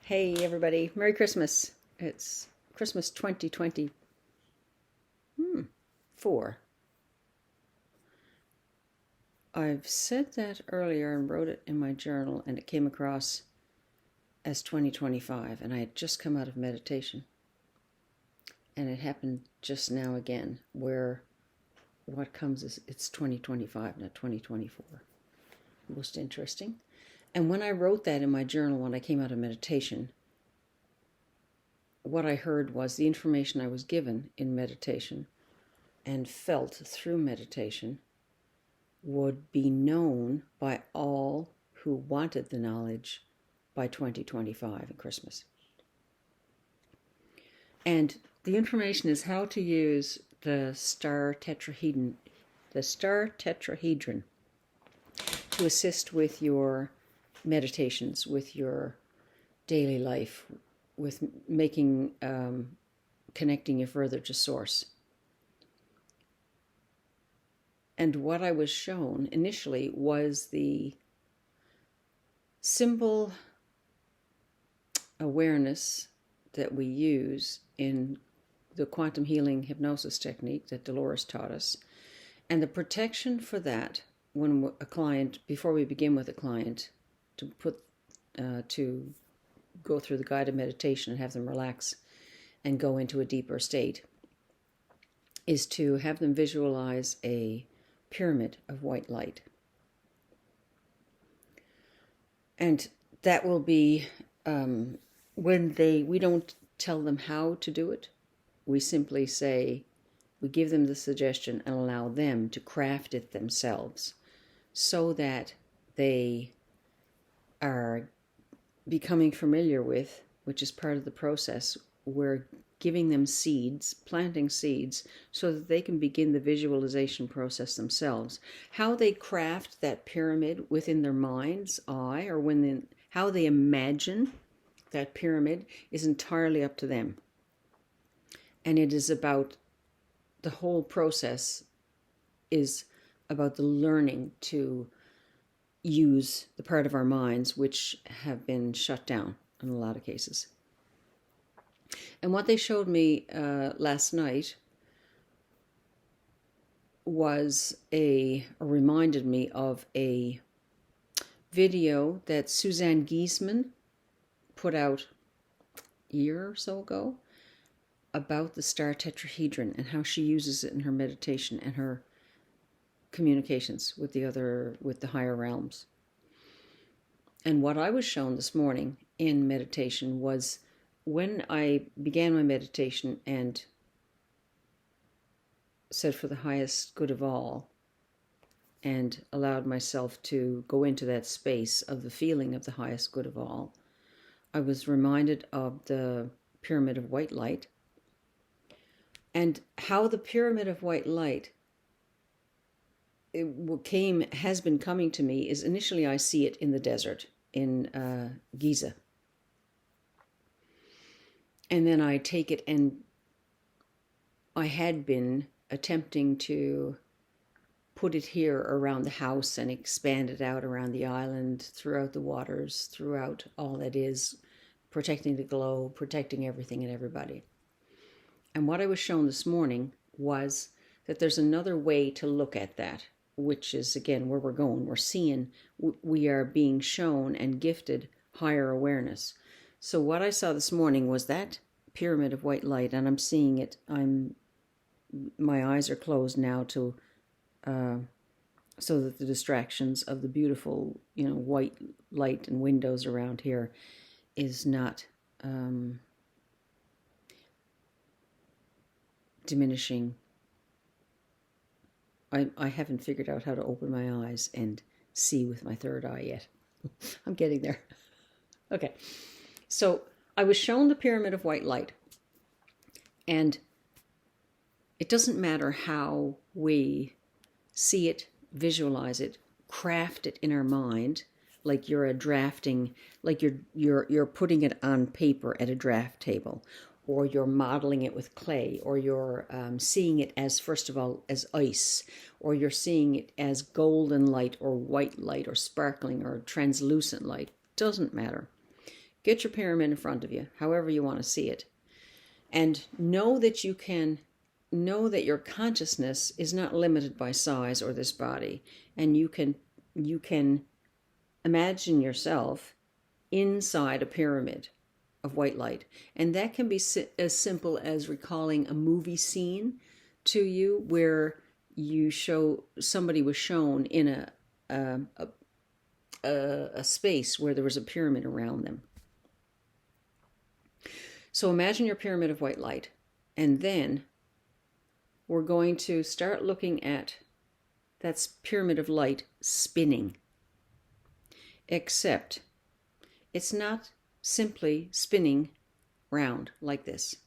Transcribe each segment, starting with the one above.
Hey everybody, Merry Christmas. It's Christmas 2024. I've said that earlier and wrote it in my journal, and it came across as 2025, and I had just come out of meditation. And it happened just now again, where what comes is it's 2025, not 2024. Most interesting. And when I wrote that in my journal when I came out of meditation, what I heard was the information I was given in meditation and felt through meditation would be known by all who wanted the knowledge by 2025 at Christmas. And the information is how to use the star tetrahedron to assist with your meditations, with your daily life, with making, connecting you further to Source. And what I was shown initially was the simple awareness that we use in the quantum healing hypnosis technique that Dolores taught us, and the protection for that when a client, before we begin with a client, to go through the guided meditation and have them relax and go into a deeper state, is to have them visualize a pyramid of white light. And that will be we don't tell them how to do it. We simply say, we give them the suggestion and allow them to craft it themselves so that they are becoming familiar with, which is part of the process, we're giving them seeds, planting seeds, so that they can begin the visualization process themselves. How they craft that pyramid within their mind's eye, or how they imagine that pyramid, is entirely up to them. And it is about, the whole process is about the learning to use the part of our minds which have been shut down in a lot of cases. And what they showed me last night was reminded me of a video that Suzanne Giesemann put out a year or so ago about the star tetrahedron and how she uses it in her meditation and her communications with the higher realms. And what I was shown this morning in meditation was, when I began my meditation and said for the highest good of all, and allowed myself to go into that space of the feeling of the highest good of all, I was reminded of the pyramid of white light, and how the pyramid of white light has been coming to me is, initially I see it in the desert in Giza. And then I take it, and I had been attempting to put it here around the house and expand it out around the island, throughout the waters, throughout all that is, protecting the globe, protecting everything and everybody. And what I was shown this morning was that there's another way to look at that, which is, again, where we're going. We're seeing, we are being shown and gifted higher awareness. So what I saw this morning was that pyramid of white light, and I'm seeing it. My eyes are closed now to, so that the distractions of the beautiful, white light and windows around here is not diminishing. I haven't figured out how to open my eyes and see with my third eye yet. I'm getting there. Okay. So I was shown the pyramid of white light, and it doesn't matter how we see it, visualize it, craft it in our mind, like you're you're putting it on paper at a draft table, or you're modeling it with clay, or you're seeing it as, first of all, as ice, or you're seeing it as golden light or white light or sparkling or translucent light. Doesn't matter. Get your pyramid in front of you, however you want to see it. And know that your consciousness is not limited by size or this body. And you can imagine yourself inside a pyramid of white light. And that can be as simple as recalling a movie scene to you where somebody was shown in a space where there was a pyramid around them. So imagine your pyramid of white light, and then we're going to start looking at that pyramid of light spinning. Except it's not simply spinning round like this.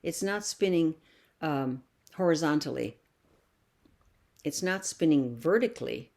It's not spinning horizontally. It's not spinning vertically.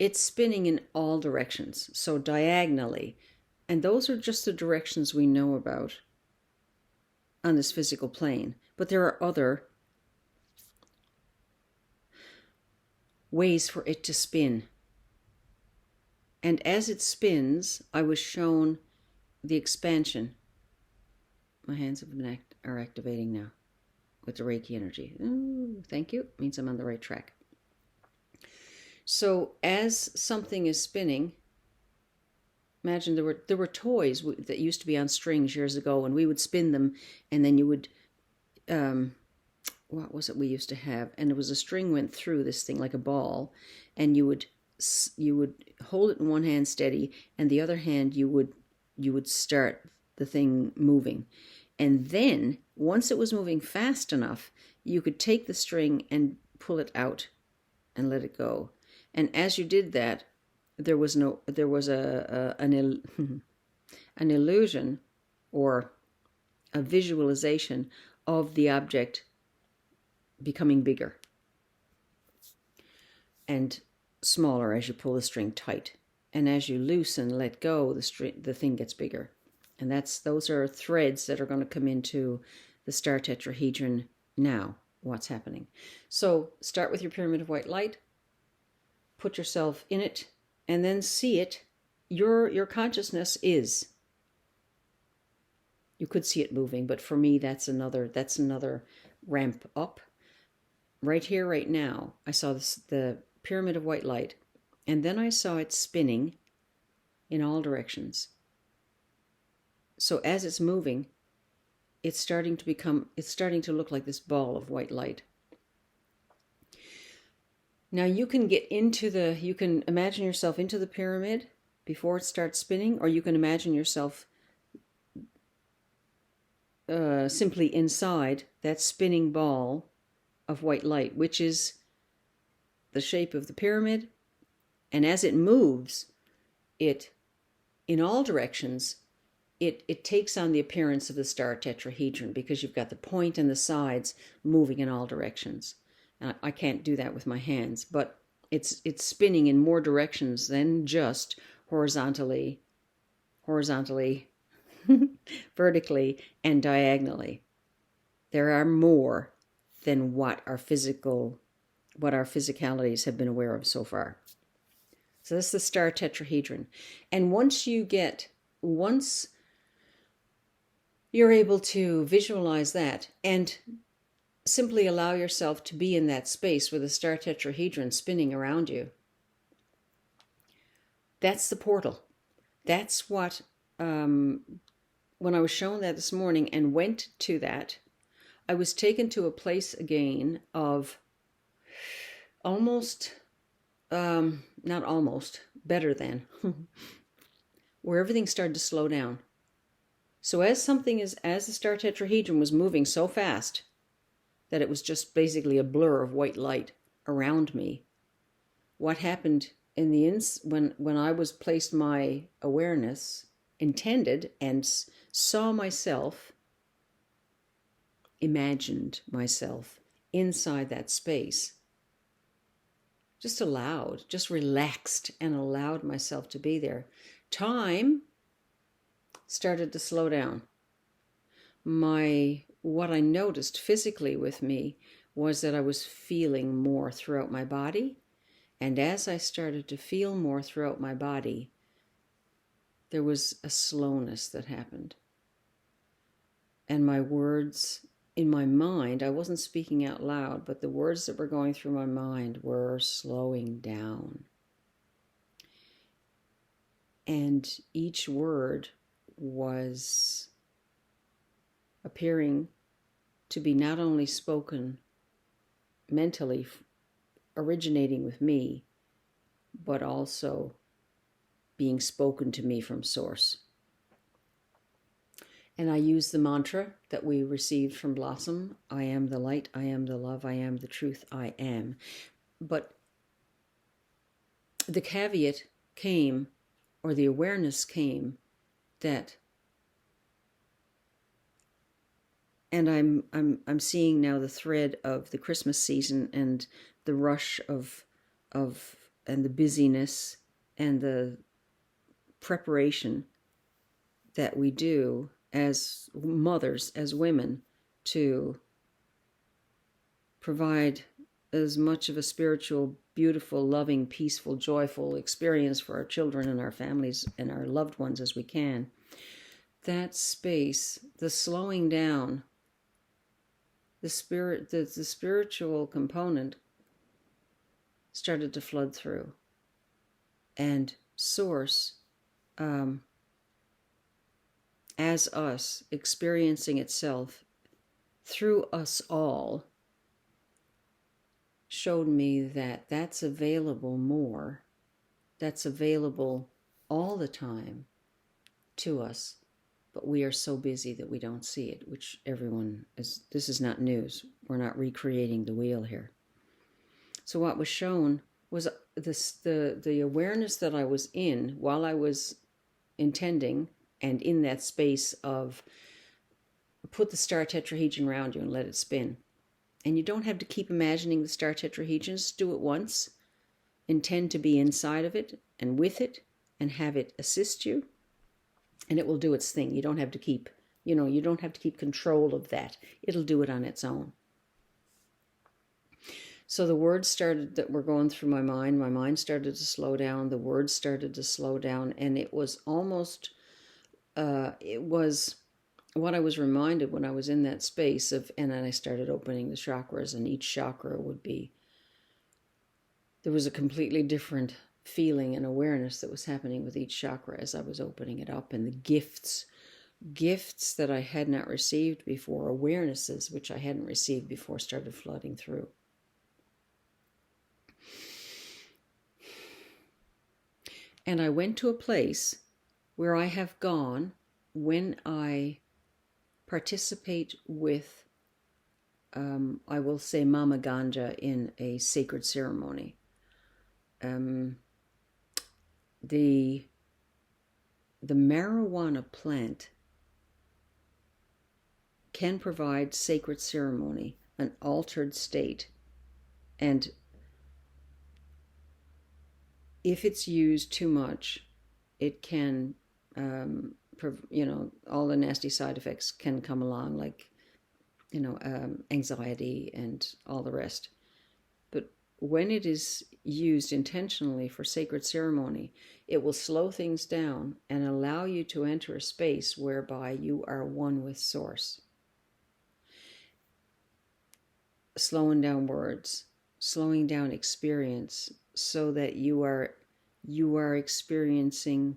It's spinning in all directions, so diagonally. And those are just the directions we know about on this physical plane. But there are other ways for it to spin. And as it spins, I was shown the expansion. My hands are activating now with the Reiki energy. Ooh, thank you. It means I'm on the right track. So as something is spinning, imagine there were toys that used to be on strings years ago, and we would spin them, and then you would, what was it we used to have? And it was a string went through this thing like a ball, and you would hold it in one hand steady, and the other hand you would start the thing moving. And then once it was moving fast enough, you could take the string and pull it out and let it go. And as you did that, there was an illusion or a visualization of the object becoming bigger and smaller as you pull the string tight. And as you loosen, let go, the thing gets bigger. And those are threads that are going to come into the star tetrahedron now, what's happening. So start with your pyramid of white light, put yourself in it, and then see it. Your consciousness is. You could see it moving, but for me that's another ramp up. Right here, right now, I saw the pyramid of white light, and then I saw it spinning in all directions. So as it's moving, it's starting to look like this ball of white light. Now you can imagine yourself into the pyramid before it starts spinning, or you can imagine yourself simply inside that spinning ball of white light, which is the shape of the pyramid. And as it moves, in all directions, it takes on the appearance of the star tetrahedron, because you've got the point and the sides moving in all directions. And I can't do that with my hands, but it's spinning in more directions than just horizontally, vertically, and diagonally. There are more than what our physicalities have been aware of so far. So that's the star tetrahedron. And once you're able to visualize that and simply allow yourself to be in that space with the star tetrahedron spinning around you, that's the portal. That's what, when I was shown that this morning and went to that, I was taken to a place again of better than, where everything started to slow down. So as the star tetrahedron was moving so fast that it was just basically a blur of white light around me, what happened when I was placed my awareness, intended, and saw myself, imagined myself inside that space, just relaxed and allowed myself to be there. Time started to slow down. What I noticed physically with me was that I was feeling more throughout my body. And as I started to feel more throughout my body, there was a slowness that happened. And my words in my mind, I wasn't speaking out loud, but the words that were going through my mind were slowing down. And each word was appearing to be not only spoken mentally, originating with me, but also being spoken to me from Source. And I use the mantra that we received from Blossom: I am the light, I am the love, I am the truth, I am. But the caveat came, or the awareness came, that, and I'm seeing now the thread of the Christmas season and the rush of and the busyness and the preparation that we do as mothers, as women, to provide as much of a spiritual, beautiful, loving, peaceful, joyful experience for our children and our families and our loved ones as we can. That space, the slowing down, the spiritual component started to flood through. And Source, as us, experiencing itself through us all, showed me that that's available more, that's available all the time to us, but we are so busy that we don't see it, which everyone is. This is not news. We're not recreating the wheel here. So what was shown was the awareness that I was in while I was intending and in that space of put the star tetrahedron around you and let it spin. And you don't have to keep imagining the star tetrahedron. Just do it once. Intend to be inside of it and with it and have it assist you. And it will do its thing. You don't have to keep, you don't have to keep control of that. It'll do it on its own. So the words started that were going through my mind started to slow down, the words started to slow down, and it was almost, it was what I was reminded when I was in that space of, and then I started opening the chakras, and each chakra would be, there was a completely different feeling and awareness that was happening with each chakra as I was opening it up, and the gifts that I had not received before, awarenesses which I hadn't received before, started flooding through. And I went to a place where I have gone when I participate with, I will say, Mama Ganja in a sacred ceremony. The marijuana plant can provide sacred ceremony, an altered state, and if it's used too much, it can, all the nasty side effects can come along, like, anxiety and all the rest. But when it is used intentionally for sacred ceremony, it will slow things down and allow you to enter a space whereby you are one with Source. Slowing down words, slowing down experience, so that you are experiencing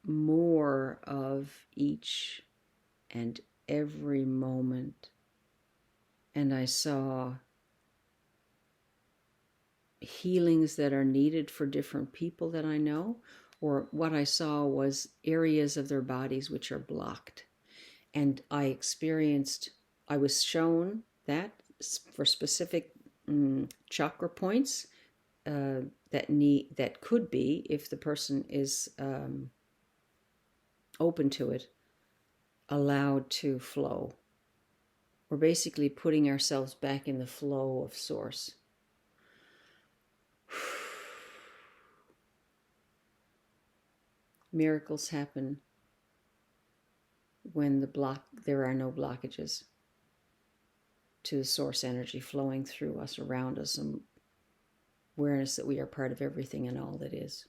more of each and every moment. And I saw healings that are needed for different people that I know, or what I saw was areas of their bodies which are blocked. And I was shown that for specific chakra points that could be, if the person is open to it, allowed to flow. We're basically putting ourselves back in the flow of Source. Miracles happen when there are no blockages to the Source energy flowing through us, around us, and awareness that we are part of everything and all that is.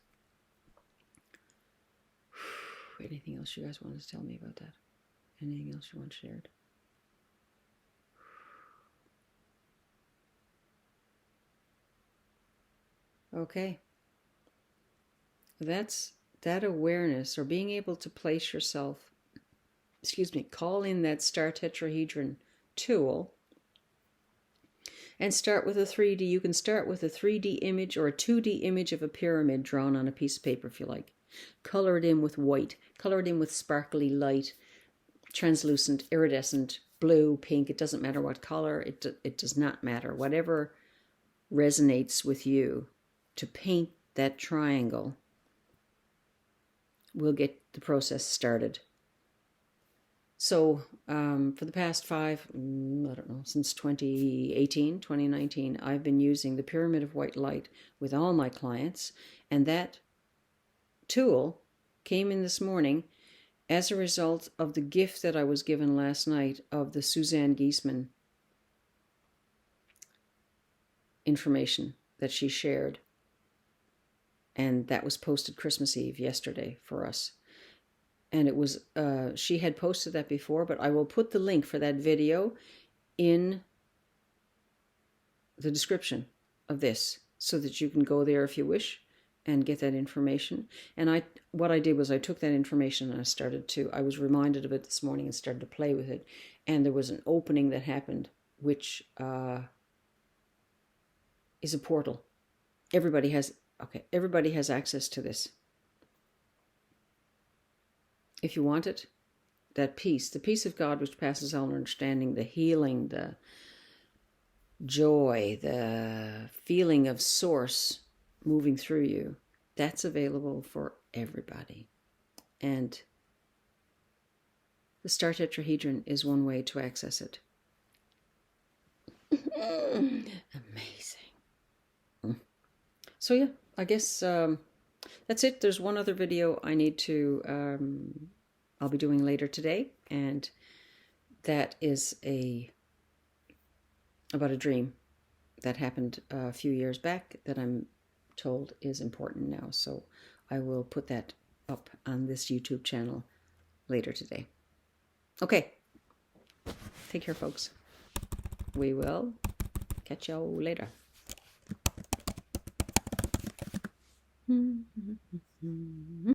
anything else you guys want to tell me about that? Anything else you want shared? Okay. That's that awareness, or being able to place yourself, call in that star tetrahedron tool and start with a 3D. You can start with a 3D image or a 2D image of a pyramid drawn on a piece of paper if you like. Color it in with white, color it in with sparkly light, translucent, iridescent, blue, pink. It doesn't matter what color, it does not matter. Whatever resonates with you to paint that triangle will get the process started. So for the past since 2019, I've been using the Pyramid of White Light with all my clients. And that tool came in this morning as a result of the gift that I was given last night of the Suzanne Giesemann information that she shared. And that was posted Christmas Eve yesterday for us. And it was, she had posted that before, but I will put the link for that video in the description of this so that you can go there if you wish and get that information. And what I did was I took that information and I was reminded of it this morning and started to play with it. And there was an opening that happened, which is a portal. Everybody has access to this. If you want it, that peace, the peace of God which passes all understanding, the healing, the joy, the feeling of source moving through you, that's available for everybody. And the star tetrahedron is one way to access it. Amazing. So yeah, I guess that's it. There's one other video I need to, I'll be doing later today, and that is about a dream that happened a few years back that I'm told is important now. So I will put that up on this YouTube channel later today. Okay. Take care, folks. We will catch y'all later.